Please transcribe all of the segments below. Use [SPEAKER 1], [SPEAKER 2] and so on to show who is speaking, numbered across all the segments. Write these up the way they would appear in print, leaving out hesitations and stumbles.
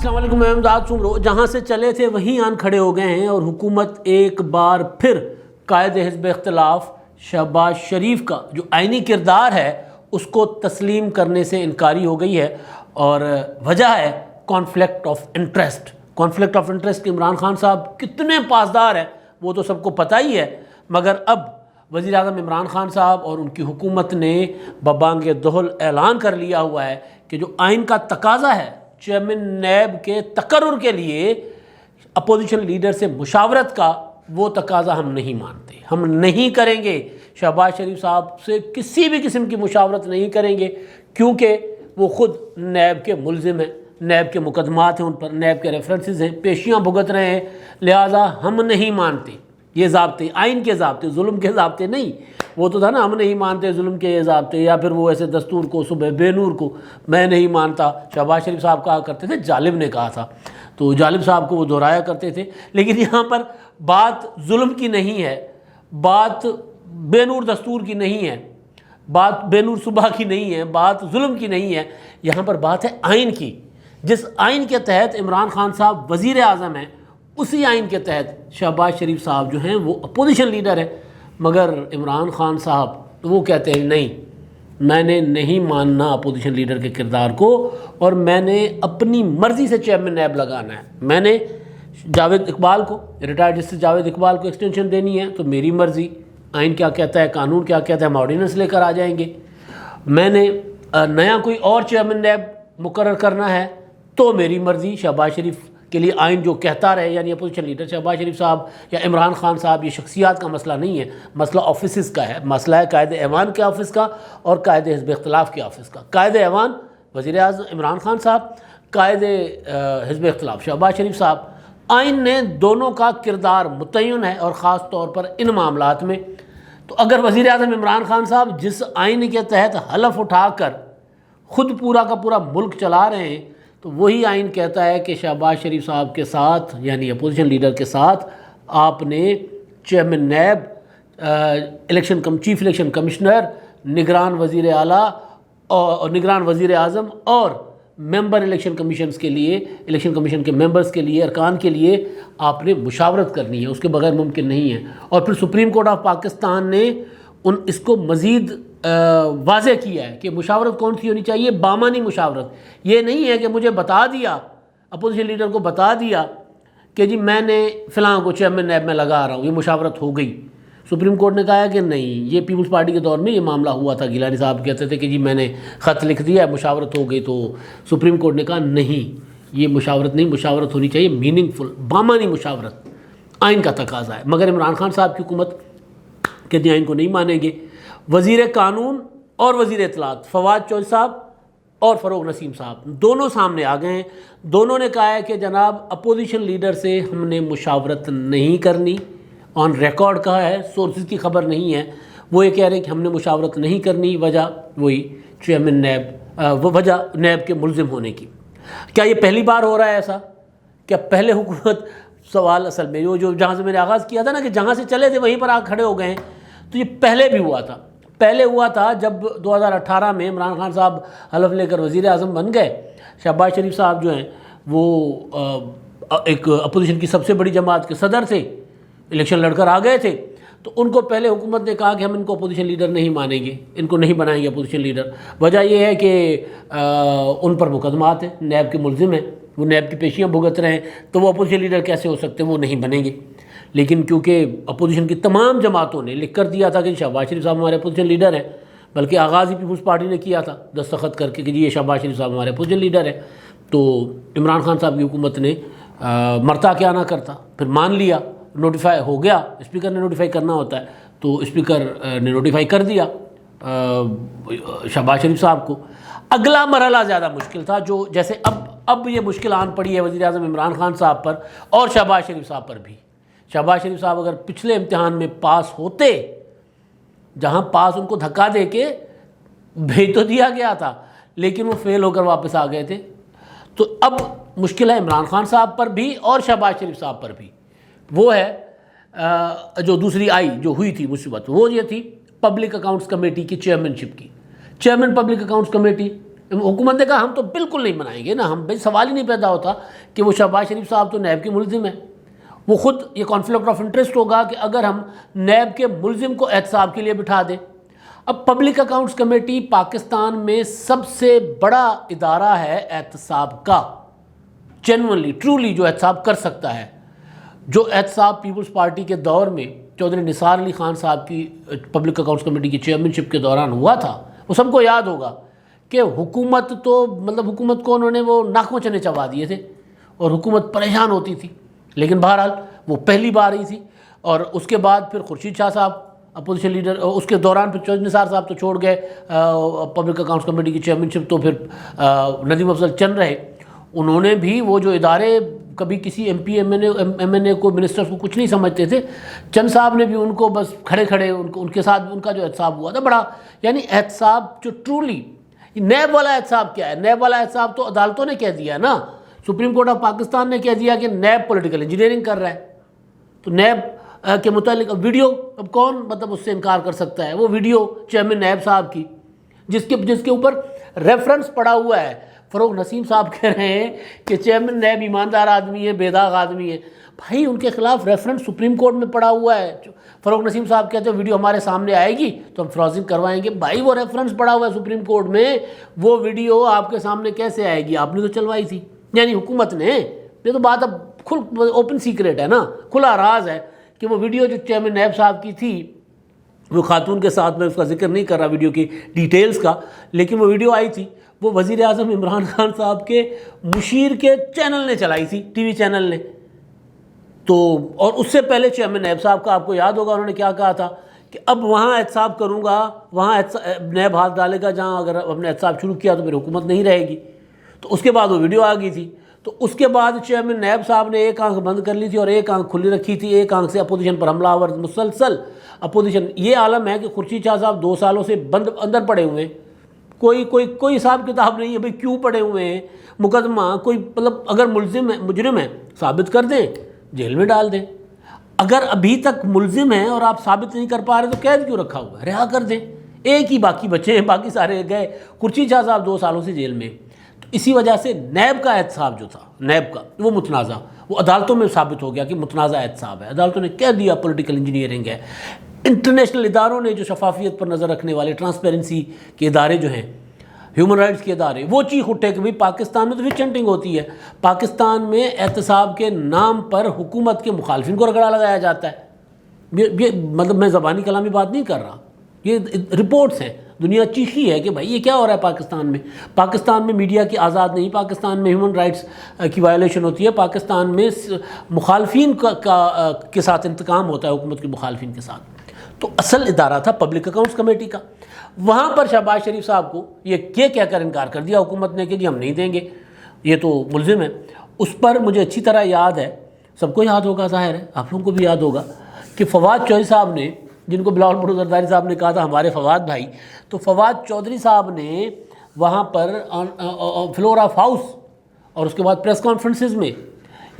[SPEAKER 1] السلام علیکم، میں امداد سمرو۔ جہاں سے چلے تھے وہیں آن کھڑے ہو گئے ہیں اور حکومت ایک بار پھر قائد حزب اختلاف شہباز شریف کا جو آئینی کردار ہے اس کو تسلیم کرنے سے انکاری ہو گئی ہے، اور وجہ ہے conflict of interest. Conflict of interest Imran Khan صاحب کتنے پاسدار ہیں وہ تو سب کو پتہ ہی ہے، مگر اب وزیر اعظم عمران خان صاحب اور ان کی حکومت نے ببانگ دہل اعلان کر لیا ہوا ہے کہ جو آئین کا تقاضا ہے چیئرمین نیب کے تقرر کے لیے اپوزیشن لیڈر سے مشاورت کا، وہ تقاضا ہم نہیں مانتے، ہم نہیں کریں گے۔ شہباز شریف صاحب سے کسی بھی قسم کی مشاورت نہیں کریں گے، کیونکہ وہ خود نیب کے ملزم ہیں، نیب کے مقدمات ہیں ان پر، نیب کے ریفرنسز ہیں، پیشیاں بھگت رہے ہیں، لہٰذا ہم نہیں مانتے یہ ضابطے، آئین کے ضابطے، ظلم کے ضابطے نہیں۔ وہ تو تھا نا، ہم نہیں مانتے ظلم کے یہ ضابطے، یا پھر وہ ایسے دستور کو صبح بے نور کو میں نہیں مانتا۔ شہباز شریف صاحب کہا کرتے تھے، جالب نے کہا تھا تو جالب صاحب کو وہ دہرایا کرتے تھے، لیکن یہاں پر بات ظلم کی نہیں ہے، بات بے نور دستور کی نہیں ہے، بات بے نور صبح کی نہیں ہے، بات ظلم کی نہیں ہے، یہاں پر بات ہے آئین کی۔ جس آئین کے تحت عمران خان صاحب وزیر اعظم ہیں، اسی آئین کے تحت شہباز شریف صاحب جو ہیں وہ اپوزیشن لیڈر ہیں، مگر عمران خان صاحب وہ کہتے ہیں نہیں، میں نے نہیں ماننا اپوزیشن لیڈر کے کردار کو، اور میں نے اپنی مرضی سے چیئرمین نیب لگانا ہے۔ میں نے جاوید اقبال کو، ریٹائرڈ جسٹس جاوید اقبال کو ایکسٹینشن دینی ہے تو میری مرضی، آئین کیا کہتا ہے، قانون کیا کہتا ہے، ہم آرڈیننس لے کر آ جائیں گے۔ میں نے نیا کوئی اور چیئرمین نیب مقرر کرنا ہے تو میری مرضی، شہباز شریف کے لیے آئین جو کہتا رہے، یعنی اپوزیشن لیڈر شہباز شریف صاحب یا عمران خان صاحب، یہ شخصیات کا مسئلہ نہیں ہے، مسئلہ آفیسز کا ہے، مسئلہ ہے قائد ایوان کے آفس کا اور قائد حزب اختلاف کے آفس کا۔ قائد ایوان وزیر اعظم عمران خان صاحب، قائد حزب اختلاف شہباز شریف صاحب۔ آئین نے دونوں کا کردار متعین ہے، اور خاص طور پر ان معاملات میں۔ تو اگر وزیر اعظم عمران خان صاحب جس آئین کے تحت حلف اٹھا کر خود پورا کا پورا ملک چلا رہے ہیں، تو وہی آئین کہتا ہے کہ شہباز شریف صاحب کے ساتھ، یعنی اپوزیشن لیڈر کے ساتھ، آپ نے chairman NAB, chief election commissioner, نگران وزیر اعلیٰ اور نگران وزیر اعظم اور ممبر الیکشن کمیشنز کے لیے، الیکشن کمیشن کے ممبرز کے لیے، ارکان کے لیے آپ نے مشاورت کرنی ہے، اس کے بغیر ممکن نہیں ہے۔ اور پھر سپریم کورٹ آف پاکستان نے اس کو مزید واضح کیا ہے کہ مشاورت کون سی ہونی چاہیے، بامانی مشاورت۔ یہ نہیں ہے کہ مجھے بتا دیا، اپوزیشن لیڈر کو بتا دیا کہ جی میں نے فلاں کو چیئرمین نیب میں لگا رہا ہوں، یہ مشاورت ہو گئی۔ سپریم کورٹ نے کہا کہ نہیں، یہ پیپلز پارٹی کے دور میں یہ معاملہ ہوا تھا، گیلانی صاحب کہتے تھے کہ جی میں نے خط لکھ دیا، مشاورت ہو گئی، تو سپریم کورٹ نے کہا نہیں، یہ مشاورت نہیں، مشاورت ہونی چاہیے میننگ فل، بامانی مشاورت، آئین کا تقاضا ہے۔ مگر عمران خان صاحب کی حکومت کے آئین کو نہیں مانیں گے۔ وزیر قانون اور وزیر اطلاعات فواد چوہدری صاحب اور فروغ نسیم صاحب دونوں سامنے آ گئے ہیں، دونوں نے کہا ہے کہ جناب اپوزیشن لیڈر سے ہم نے مشاورت نہیں کرنی، آن ریکارڈ کہا ہے، سورسز کی خبر نہیں ہے، وہ یہ کہہ رہے ہیں کہ ہم نے مشاورت نہیں کرنی، وجہ وہی چیئرمین نیب، وجہ نیب کے ملزم ہونے کی۔ کیا یہ پہلی بار ہو رہا ہے ایسا؟ کیا پہلے حکومت، سوال اصل میں جو جہاں سے میں نے آغاز کیا تھا نا کہ جہاں سے چلے تھے وہیں پر آ کھڑے ہو گئے ہیں، تو یہ پہلے بھی ہوا تھا۔ پہلے ہوا تھا جب 2018 میں عمران خان صاحب حلف لے کر وزیر اعظم بن گئے، شہباز شریف صاحب جو ہیں وہ ایک اپوزیشن کی سب سے بڑی جماعت کے صدر تھے، الیکشن لڑ کر آ گئے تھے، تو ان کو پہلے حکومت نے کہا کہ ہم ان کو اپوزیشن لیڈر نہیں مانیں گے، ان کو نہیں بنائیں گے اپوزیشن لیڈر۔ وجہ یہ ہے کہ ان پر مقدمات ہیں، نیب کے ملزم ہیں، وہ نیب کی پیشیاں بھگت رہے ہیں، تو وہ اپوزیشن لیڈر کیسے ہو سکتے ہیں، وہ نہیں بنیں گے۔ لیکن کیونکہ اپوزیشن کی تمام جماعتوں نے لکھ کر دیا تھا کہ شہباز شریف صاحب ہمارے اپوزیشن لیڈر ہیں، بلکہ آغاز ہی پیپلز پارٹی نے کیا تھا دستخط کر کے کہ جی یہ شہباز شریف صاحب ہمارے اپوزیشن لیڈر ہیں، تو عمران خان صاحب کی حکومت نے مرتا کیا نہ کرتا، پھر مان لیا، نوٹیفائی ہو گیا، اسپیکر نے نوٹیفائی کرنا ہوتا ہے، تو اسپیکر نے نوٹیفائی کر دیا شہباز شریف صاحب کو۔ اگلا مرحلہ زیادہ مشکل تھا، جو جیسے اب یہ مشکل آن پڑی ہے وزیر اعظم عمران خان صاحب پر اور شہباز شریف صاحب پر بھی۔ شہباز شریف صاحب اگر پچھلے امتحان میں پاس ہوتے، جہاں پاس ان کو دھکا دے کے بھیج تو دیا گیا تھا لیکن وہ فیل ہو کر واپس آ گئے تھے، تو اب مشکل ہے عمران خان صاحب پر بھی اور شہباز شریف صاحب پر بھی۔ وہ ہے جو دوسری آئی جو ہوئی تھی مصیبت، وہ یہ تھی پبلک اکاؤنٹس کمیٹی کی چیئرمین شپ کی۔ چیئرمین پبلک اکاؤنٹس کمیٹی حکومت نے کہا ہم تو بالکل نہیں بنائیں گے نا، ہم بھائی سوال ہی نہیں پیدا ہوتا کہ وہ شہباز شریف صاحب تو نیب کے ملزم ہیں، وہ خود یہ کانفلکٹ آف انٹرسٹ ہوگا کہ اگر ہم نیب کے ملزم کو احتساب کے لیے بٹھا دیں۔ اب پبلک اکاؤنٹس کمیٹی پاکستان میں سب سے بڑا ادارہ ہے احتساب کا، جینوئنلی ٹرولی جو احتساب کر سکتا ہے۔ جو احتساب پیپلز پارٹی کے دور میں چودھری نثار علی خان صاحب کی پبلک اکاؤنٹس کمیٹی کی چیئرمین شپ کے دوران ہوا تھا، وہ سب کو یاد ہوگا کہ حکومت تو مطلب حکومت کو انہوں نے وہ ناکوں چنے چبا دیے تھے اور حکومت پریشان ہوتی تھی، لیکن بہرحال وہ پہلی بار ہی تھی۔ اور اس کے بعد پھر خورشید شاہ صاحب اپوزیشن لیڈر، اس کے دوران پھر چودھری نثار صاحب تو چھوڑ گئے پبلک اکاؤنٹس کمیٹی کی چیئرمین شپ، تو پھر ندیم افضل چند رہے۔ انہوں نے بھی وہ جو ادارے کبھی کسی ایم پی ایم این اے کو منسٹرز کو کچھ نہیں سمجھتے تھے، چند صاحب نے بھی ان کو بس کھڑے کھڑے ان کے ساتھ ان کا جو احتساب ہوا تھا بڑا، یعنی احتساب جو ٹرولی نیب والا احتساب کیا ہے؟ نیب والا احتساب تو عدالتوں نے کہہ دیا نا، سپریم کورٹ آف پاکستان نے کہہ دیا کہ نیب پولیٹیکل انجینئرنگ کر رہا ہے، تو نیب کے متعلق ویڈیو اب کون مطلب اس سے انکار کر سکتا ہے؟ وہ ویڈیو چیئرمین نیب صاحب کی جس کے اوپر ریفرنس پڑا ہوا ہے، فروغ نسیم صاحب کہہ رہے ہیں کہ چیئرمین نیب ایماندار آدمی ہے، بے داغ آدمی ہے، بھائی ان کے خلاف ریفرنس سپریم کورٹ میں پڑا ہوا ہے۔ فروغ نسیم صاحب کہتے ہیں ویڈیو ہمارے سامنے آئے گی تو ہم فرازنگ کروائیں گے، بھائی وہ ریفرنس پڑا ہوا ہے سپریم کورٹ میں، وہ ویڈیو آپ کے سامنے کیسے آئے گی؟ آپ نے تو چلوائی تھی، یعنی حکومت نے۔ یہ تو بات اب اوپن سیکریٹ ہے نا، کھلا راز ہے کہ وہ ویڈیو جو چیئرمین نیب صاحب کی تھی، وہ خاتون کے ساتھ میں اس کا ذکر نہیں کر رہا ویڈیو کی ڈیٹیلز کا، لیکن وہ ویڈیو آئی تھی، وہ وزیر اعظم عمران خان صاحب کے مشیر کے چینل نے چلائی تھی، ٹی وی چینل نے۔ تو اور اس سے پہلے چیئرمین نیب صاحب کا آپ کو یاد ہوگا انہوں نے کیا کہا تھا کہ اب وہاں احتساب کروں گا، وہاں نیب ہاتھ ڈالے گا جہاں اگر ہم نے احتساب شروع کیا تو پھر حکومت نہیں رہے گی۔ تو اس کے بعد وہ ویڈیو آ گئی تھی، تو اس کے بعد چیئرمین نیب صاحب نے ایک آنکھ بند کر لی تھی اور ایک آنکھ کھلی رکھی تھی، ایک آنکھ سے اپوزیشن پر حملہ آور، مسلسل اپوزیشن۔ یہ عالم ہے کہ خورشید شاہ صاحب 2 سالوں سے بند اندر پڑے ہوئے ہیں، کوئی حساب کتاب نہیں ہے بھئی کیوں پڑے ہوئے ہیں، مقدمہ کوئی مطلب اگر ملزم ہے مجرم ہے ثابت کر دیں، جیل میں ڈال دیں، اگر ابھی تک ملزم ہیں اور آپ ثابت نہیں کر پا رہے تو قید کیوں رکھا ہوا ہے؟ رہا کر دیں، ایک ہی باقی بچے ہیں، باقی سارے گئے۔ خورشید شاہ صاحب 2 سالوں سے جیل میں، تو اسی وجہ سے نیب کا احتساب جو تھا، نیب کا وہ متنازع، وہ عدالتوں میں ثابت ہو گیا کہ متنازع احتساب ہے، عدالتوں نے کہہ دیا پولیٹیکل انجینئرنگ ہے۔ انٹرنیشنل اداروں نے جو شفافیت پر نظر رکھنے والے ٹرانسپیرنسی کے ادارے جو ہیں، ہیومن رائٹس کے ادارے، وہ چیخ اٹھے کہ بھئی پاکستان میں تو پھر چنٹنگ ہوتی ہے، پاکستان میں احتساب کے نام پر حکومت کے مخالفین کو رگڑا لگایا جاتا ہے۔ یہ مطلب میں زبانی کلامی بات نہیں کر رہا، یہ رپورٹس ہیں، دنیا چیخی ہے کہ بھائی یہ کیا ہو رہا ہے پاکستان میں۔ پاکستان میں میڈیا کی آزاد نہیں، پاکستان میں ہیومن رائٹس کی وائلیشن ہوتی ہے، پاکستان میں مخالفین کے ساتھ انتقام ہوتا ہے، حکومت کے مخالفین کے ساتھ۔ تو اصل ادارہ تھا پبلک اکاؤنٹس کمیٹی کا، وہاں پر شہباز شریف صاحب کو یہ کہہ کر انکار کر دیا حکومت نے کہ جی ہم نہیں دیں گے، یہ تو ملزم ہے۔ اس پر مجھے اچھی طرح یاد ہے، سب کو یاد ہوگا، ظاہر ہے آپ لوگوں کو بھی یاد ہوگا، کہ فواد چودھری صاحب نے، جن کو بلاول بھٹو زرداری صاحب نے کہا تھا ہمارے فواد بھائی، تو فواد چودھری صاحب نے وہاں پر فلور آف ہاؤس اور اس کے بعد پریس کانفرنسز میں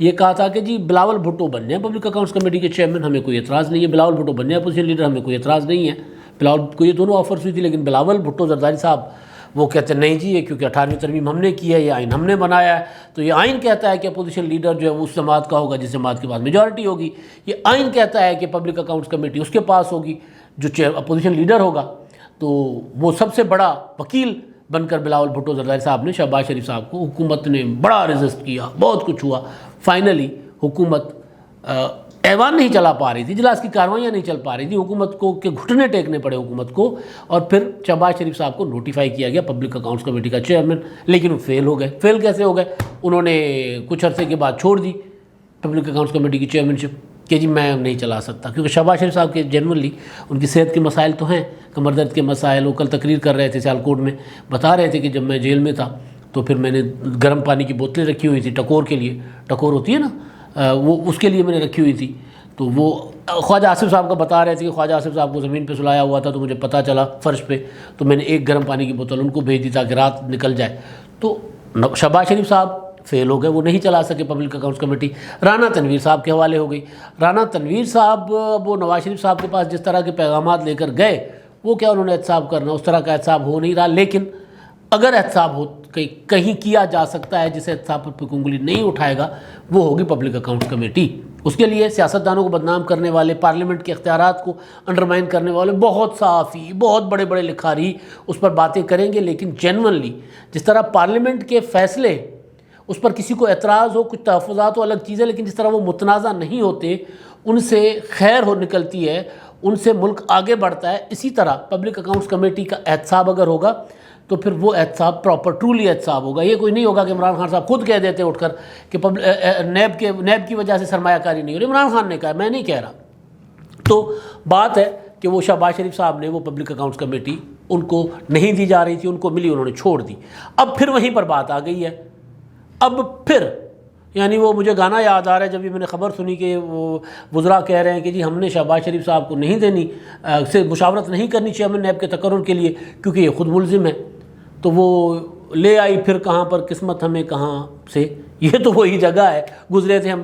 [SPEAKER 1] یہ کہا تھا کہ جی بلاول بھٹو بننے ہیں پبلک اکاؤنٹس کمیٹی کے چیئرمین، ہمیں کوئی اعتراض نہیں ہے، بلاول بھٹو بننے ہیں اپوزیشن لیڈر، ہمیں کوئی اعتراض نہیں ہے۔ بلاول کو یہ دونوں آفرز ہوئی تھی، لیکن بلاول بھٹو زرداری صاحب وہ کہتے ہیں نہیں جی یہ کیونکہ 18ویں ترمیم ہم نے کی ہے، یہ آئین ہم نے بنایا ہے، تو یہ آئین کہتا ہے کہ اپوزیشن لیڈر جو ہے وہ اس جماعت کا ہوگا جس جماعت کے بعد میجورٹی ہوگی، یہ آئین کہتا ہے کہ پبلک اکاؤنٹس کمیٹی اس کے پاس ہوگی جو اپوزیشن لیڈر ہوگا۔ تو وہ سب سے بڑا وکیل بن کر بلاول بھٹو زرداری صاحب نے شہباز شریف صاحب کو، حکومت نے بڑا ریزسٹ کیا، بہت کچھ ہوا، فائنلی حکومت ایوان نہیں چلا پا رہی تھی، اجلاس کی کارروائیاں نہیں چل پا رہی تھی، حکومت کو کہ گھٹنے ٹیکنے پڑے حکومت کو، اور پھر شہباز شریف صاحب کو نوٹیفائی کیا گیا پبلک اکاؤنٹس کمیٹی کا چیئرمین، لیکن وہ فیل ہو گئے۔ فیل کیسے ہو گئے؟ انہوں نے کچھ عرصے کے بعد چھوڑ دی پبلک اکاؤنٹس کمیٹی کی چیئرمین شپ کہ جی میں نہیں چلا سکتا، کیونکہ شہباز شریف صاحب کے جنرلی ان کی صحت کے مسائل تو ہیں، کمر درد کے مسائل، وہ کل تقریر کر رہے تھے سیالکوٹ میں، بتا رہے تھے کہ جب میں جیل میں تھا تو پھر میں نے گرم پانی کی بوتلیں رکھی ہوئی تھی ٹکور کے لیے، ٹکور ہوتی ہے نا وہ، اس کے لیے میں نے رکھی ہوئی تھی، تو وہ خواجہ آصف صاحب کا بتا رہے تھے کہ خواجہ آصف صاحب کو زمین پہ سلایا ہوا تھا، تو مجھے پتہ چلا فرش پہ، تو میں نے ایک گرم پانی کی بوتل ان کو بھیج دی تاکہ رات نکل جائے۔ تو شہباز شریف صاحب فیل ہو گئے، وہ نہیں چلا سکے public accounts committee, Rana Tanveer صاحب کے حوالے ہو گئی۔ رانا تنویر صاحب وہ نواز شریف صاحب کے پاس جس طرح کے پیغامات لے کر گئے، وہ کیا انہوں نے احتساب کرنا، اس طرح کا احتساب ہو نہیں رہا، لیکن اگر احتساب ہو کہیں کیا جا سکتا ہے جسے احتساب پر کوئی انگلی نہیں اٹھائے گا، وہ ہوگی پبلک اکاؤنٹس کمیٹی۔ اس کے لیے سیاستدانوں کو بدنام کرنے والے، پارلیمنٹ کے اختیارات کو انڈرمائن کرنے والے بہت صحافی، بہت بڑے بڑے لکھاری اس پر باتیں کریں گے، لیکن جینونلی جس طرح پارلیمنٹ کے فیصلے اس پر کسی کو اعتراض ہو، کچھ تحفظات ہو، الگ چیزیں، لیکن جس طرح وہ متنازع نہیں ہوتے، ان سے خیر ہو نکلتی ہے، ان سے ملک آگے بڑھتا ہے، اسی طرح پبلک اکاؤنٹس کمیٹی کا احتساب اگر ہوگا تو پھر وہ احتساب پراپر ٹرولی احتساب ہوگا۔ یہ کوئی نہیں ہوگا کہ عمران خان صاحب خود کہہ دیتے اٹھ کر کہ نیب کی وجہ سے سرمایہ کاری نہیں ہو رہی۔ عمران خان نے کہا، میں نہیں کہہ رہا۔ تو بات ہے کہ وہ شہباز شریف صاحب نے وہ پبلک اکاؤنٹس کمیٹی ان کو نہیں دی جا رہی تھی، ان کو ملی، انہوں نے چھوڑ دی۔ اب پھر وہیں پر بات آ گئی ہے۔ اب پھر یعنی وہ مجھے گانا یاد آ رہا ہے، جب بھی میں نے خبر سنی کہ وہ وزراء کہہ رہے ہیں کہ جی ہم نے شہباز شریف صاحب کو نہیں دینی، سے مشاورت نہیں کرنی چیئرمین نیب کے تقرر کے لیے کیونکہ یہ خود ملزم ہے، تو وہ لے آئی پھر کہاں پر قسمت ہمیں کہاں سے۔ یہ تو وہی جگہ ہے، گزرے تھے ہم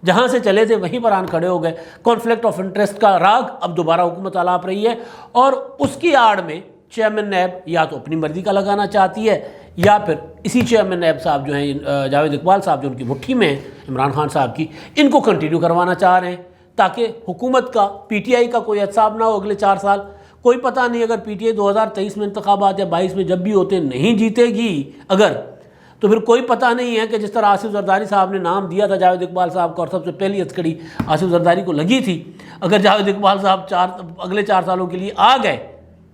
[SPEAKER 1] جہاں سے چلے تھے وہیں پر آن کھڑے ہو گئے۔ کانفلکٹ آف انٹرسٹ کا راگ اب دوبارہ حکومت آلاپ رہی ہے، اور اس کی آڑ میں چیئرمین نیب یا تو اپنی مرضی کا لگانا چاہتی ہے، یا پھر اسی چیئرمین نیب صاحب جو ہیں جاوید اقبال صاحب جو ان کی مٹھی میں ہیں عمران خان صاحب کی، ان کو کنٹینیو کروانا چاہ رہے ہیں تاکہ حکومت کا پی ٹی آئی کا کوئی احتساب نہ ہو اگلے 4 سال۔ کوئی پتہ نہیں، اگر پی ٹی آئی 2023 میں انتخابات یا 22 میں جب بھی ہوتے نہیں جیتے گی اگر، تو پھر کوئی پتہ نہیں ہے کہ جس طرح آصف زرداری صاحب نے نام دیا تھا جاوید اقبال صاحب کا، اور سب سے پہلی ہتھکڑی آصف زرداری کو لگی تھی، اگر جاوید اقبال صاحب اگلے 4 سالوں کے لیے آ گئے،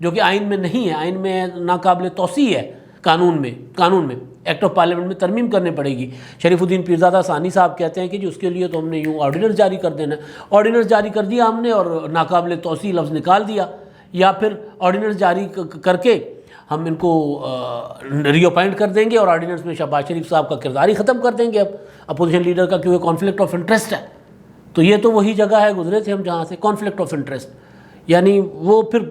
[SPEAKER 1] جو کہ آئین میں نہیں ہے، آئین میں ناقابل توسیع ہے، قانون میں ایکٹ آف پارلیمنٹ میں ترمیم کرنے پڑے گی۔ شریف الدین پیرزادہ ثانی صاحب کہتے ہیں کہ جی اس کے لیے تو ہم نے یوں آرڈیننس جاری کر دینا ہے۔ آرڈیننس جاری کر دیا ہم نے اور ناقابل توسیع لفظ نکال دیا، یا پھر آرڈیننس جاری کر کے ہم ان کو ری اپائنٹ کر دیں گے، اور آرڈیننس میں شہباز شریف صاحب کا کردار ہی ختم کر دیں گے اب اپوزیشن لیڈر کا، کیونکہ کانفلکٹ آف انٹرسٹ ہے۔ تو یہ تو وہی جگہ ہے، گزرے تھے ہم جہاں سے، کانفلکٹ آف انٹرسٹ، یعنی وہ پھر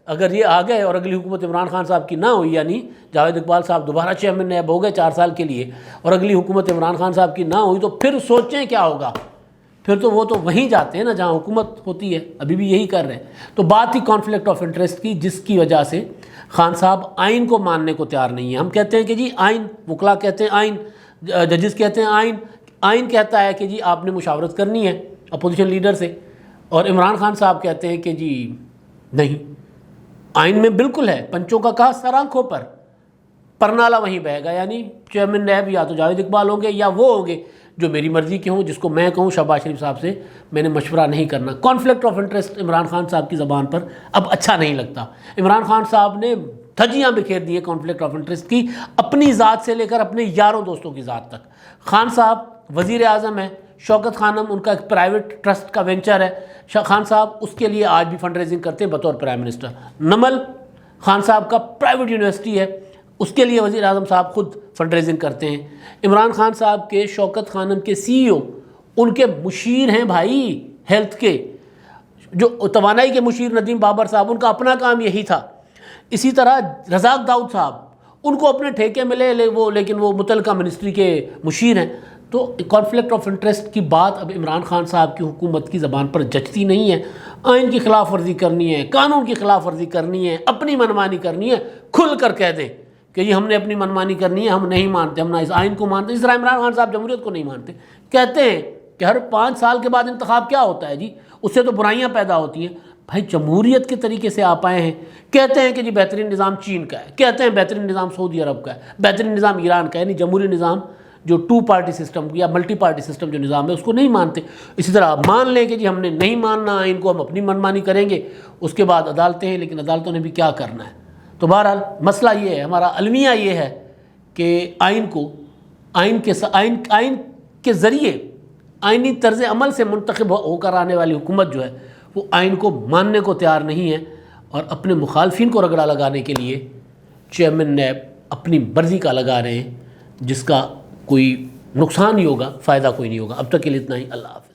[SPEAKER 1] اگر یہ آ گئے اور اگلی حکومت عمران خان صاحب کی نہ ہوئی، یعنی جاوید اقبال صاحب دوبارہ چیئرمین نیب ہو گئے 4 سال کے لیے، اور اگلی حکومت عمران خان صاحب کی نہ ہوئی، تو پھر سوچیں کیا ہوگا۔ پھر تو وہ تو وہیں جاتے ہیں نا جہاں حکومت ہوتی ہے، ابھی بھی یہی کر رہے ہیں۔ تو بات ہی کانفلکٹ آف انٹرسٹ کی، جس کی وجہ سے خان صاحب آئین کو ماننے کو تیار نہیں ہیں۔ ہم کہتے ہیں کہ جی آئین، وکلا کہتے ہیں آئین، ججز کہتے ہیں آئین کہتا ہے کہ جی آپ نے مشاورت کرنی ہے اپوزیشن لیڈر سے، اور عمران خان صاحب کہتے ہیں کہ جی نہیں، آئین میں بالکل ہے، پنچوں کا کہا سر آنکھوں پر، پرنالہ وہیں بہے گا، یعنی چیئرمین نیب یا تو جاوید اقبال ہوں گے یا وہ ہوں گے جو میری مرضی کے ہوں، جس کو میں کہوں شہباز شریف صاحب سے میں نے مشورہ نہیں کرنا۔ Conflict of interest Imran Khan صاحب کی زبان پر اب اچھا نہیں لگتا۔ عمران خان صاحب نے دھجیاں بکھیر دی ہیں کانفلکٹ آف انٹرسٹ کی، اپنی ذات سے لے کر اپنے یاروں دوستوں کی ذات تک۔ خان صاحب وزیر اعظم ہیں، شوکت خانم ان کا ایک پرائیویٹ ٹرسٹ کا وینچر ہے، خان صاحب اس کے لیے آج بھی فنڈ ریزنگ کرتے ہیں بطور پرائم منسٹر۔ نمل خان صاحب کا پرائیویٹ یونیورسٹی ہے، اس کے لیے وزیر اعظم صاحب خود فنڈ ریزنگ کرتے ہیں۔ عمران خان صاحب کے شوکت خانم کے سی ای او ان کے مشیر ہیں بھائی ہیلتھ کے، جو توانائی کے مشیر ندیم بابر صاحب، ان کا اپنا کام یہی تھا۔ اسی طرح رزاق داؤد صاحب، ان کو اپنے ٹھیکے ملے لیکن وہ متعلقہ منسٹری کے مشیر ہیں۔ تو کانفلکٹ آف انٹرسٹ کی بات اب عمران خان صاحب کی حکومت کی زبان پر جچتی نہیں ہے۔ آئین کی خلاف ورزی کرنی ہے، قانون کی خلاف ورزی کرنی ہے، اپنی منمانی کرنی ہے، کھل کر کہہ دیں کہ یہ ہم نے اپنی منمانی کرنی ہے، ہم نہیں مانتے، ہم نہ اس آئین کو مانتے۔ اس طرح عمران خان صاحب جمہوریت کو نہیں مانتے، کہتے ہیں کہ ہر 5 سال کے بعد انتخاب کیا ہوتا ہے جی، اس سے تو برائیاں پیدا ہوتی ہیں۔ بھائی جمہوریت کے طریقے سے آپ آئے ہیں، کہتے ہیں کہ جی بہترین نظام چین کا ہے، کہتے ہیں بہترین نظام سعودی عرب کا ہے، بہترین نظام ایران کا ہے، یعنی جمہوری نظام جو 2 پارٹی سسٹم یا ملٹی پارٹی سسٹم جو نظام ہے اس کو نہیں مانتے۔ اسی طرح آپ مان لیں کہ جی ہم نے نہیں ماننا آئین کو، ہم اپنی منمانی کریں گے، اس کے بعد عدالتیں ہیں، لیکن عدالتوں نے بھی کیا کرنا ہے۔ تو بہرحال مسئلہ یہ ہے، ہمارا المیہ یہ ہے کہ آئین کے ذریعے آئینی طرز عمل سے منتخب ہو کر آنے والی حکومت جو ہے وہ آئین کو ماننے کو تیار نہیں ہے، اور اپنے مخالفین کو رگڑا لگانے کے لیے چیئرمین نیب اپنی مرضی کا لگا رہے ہیں، جس کا کوئی نقصان ہی ہوگا، فائدہ کوئی نہیں ہوگا۔ اب تک کے لیے اتنا ہی، اللہ حافظ۔